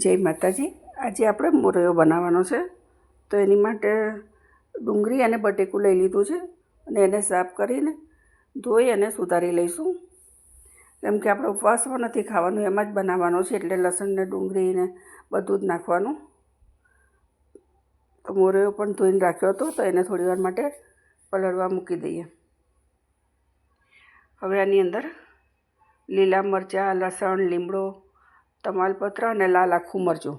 જય માતાજી। આજે આપણે મોરૈયો બનાવવાનો છે, તો એની માટે ડુંગળી અને બટેકું લઈ લીધું છે અને એને સાફ કરીને ધોઈ અને સુધારી લઈશું, કેમ કે આપણે ઉપવાસમાં નથી ખાવાનું, એમાં જ બનાવવાનો છે, એટલે લસણ ને ડુંગળી ને બધું જ નાખવાનું। તો મોરૈયો પણ ધોઈને રાખ્યો હતો, તો એને થોડી વાર માટે પલળવા મૂકી દઈએ। હવે આની અંદર લીલા મરચાં, લસણ, લીમડો, તમાલપત્ર અને લાલ આખું મરચું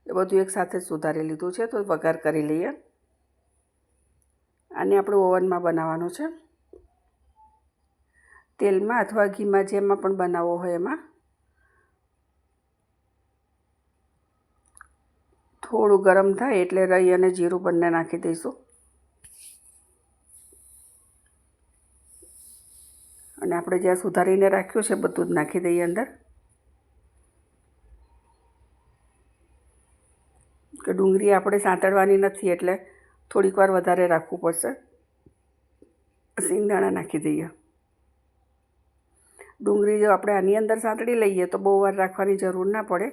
એ બધું એકસાથે સુધારી લીધું છે, તો વઘાર કરી લઈએ। આને આપણે ઓવનમાં બનાવવાનું છે, તેલમાં અથવા ઘીમાં, જેમાં પણ બનાવવો હોય એમાં। થોડું ગરમ થાય એટલે રાઈ અને જીરું બંને નાખી દઈશું અને આપણે જ્યાં સુધારીને રાખ્યું છે બધું જ નાખી દઈએ અંદર। કે ડુંગળી આપણે સાંતળવાની નથી, એટલે થોડીક વાર વધારે રાખવું પડશે। સિંગદાણા નાખી દઈએ। ડુંગળી જો આપણે આની અંદર સાંતળી લઈએ તો બહુ વાર રાખવાની જરૂર ના પડે,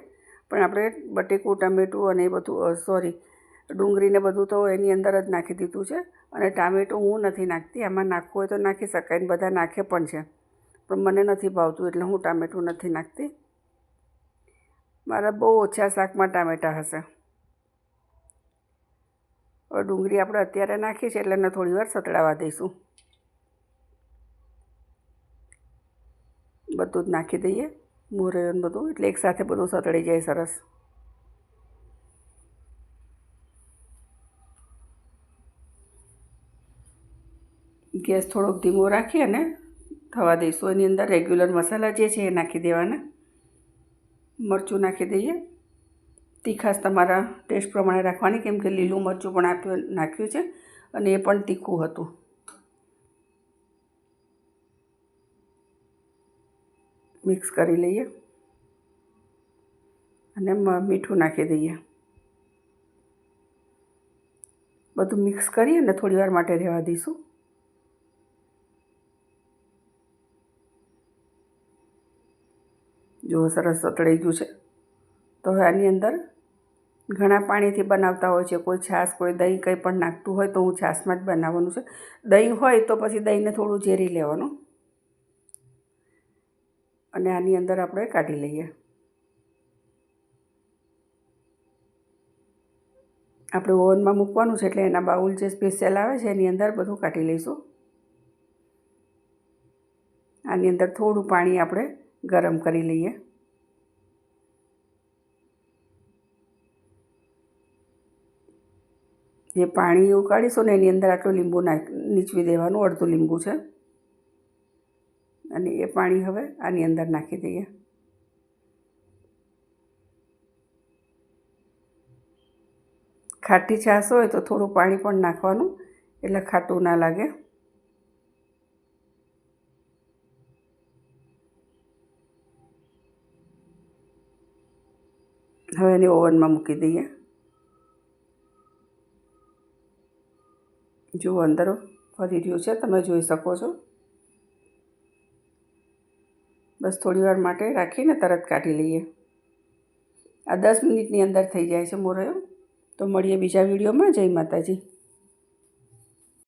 પણ આપણે બટેકું, ટામેટું અને એ બધું ડુંગળીને બધું તો એની અંદર જ નાખી દીધું છે, અને ટામેટું હું નથી નાખતી, આમાં નાખવું હોય તો નાખી શકાય, ને બધા નાખે પણ છે, પણ મને નથી ભાવતું એટલે હું ટામેટું નથી નાખતી। મારા બહુ ઓછા શાકમાં ટામેટાં હશે। હવે ડુંગળી આપણે અત્યારે નાખી છે એટલે એને થોડી વાર સતળાવા દઈશું। બધું જ નાખી દઈએ, મોરૈયું બધું, એટલે એકસાથે બધું સતળી જાય સરસ। ગેસ થોડોક ધીમો રાખી અને થવા દઈશું। એની અંદર રેગ્યુલર મસાલા જે છે એ નાખી દેવાના। મરચું નાખી દઈએ, તીખાશ તમારા ટેસ્ટ પ્રમાણે રાખવાની, કેમ કે લીલું મરચું પણ નાખ્યું છે અને એ પણ તીખું હતું। મિક્સ કરી લઈએ અને મીઠું નાખી દઈએ। બધું મિક્સ કરી અને થોડી વાર માટે રહેવા દઈશું। જો સરસ સતળાઈ ગયું છે, તો હવે આની અંદર ઘણા પાણીથી બનાવતા હોય છે, કોઈ છાશ, કોઈ દહીં, કંઈ પણ નાખતું હોય, તો હું છાશમાં જ બનાવવાનું છે। દહીં હોય તો પછી દહીંને થોડું ઝેરી લેવાનું અને આની અંદર આપણે કાઢી લઈએ। આપણે ઓવનમાં મૂકવાનું છે, એટલે એના બાઉલ જે સ્પેશિયલ આવે છે એની અંદર બધું કાઢી લઈશું। આની અંદર થોડું પાણી આપણે ગરમ કરી લઈએ। જે પાણી ઉકાળીશું ને એની અંદર આટલું લીંબુ નીચવી દેવાનું, અડધું લીંબુ છે, અને એ પાણી હવે આની અંદર નાખી દઈએ। ખાટી છાશ હોય તો થોડું પાણી પણ નાખવાનું, એટલે ખાટું ના લાગે। હવે એને ઓવનમાં મૂકી દઈએ। જુઓ અંદર ફરી રહ્યું છે, તમે જોઈ શકો છો। બસ થોડી વાર માટે રાખીને તરત કાઢી લઈએ। આ 10 મિનિટની અંદર થઈ જાય છે મોરૈયો। તો મળીએ બીજા વિડીયોમાં। જય માતાજી।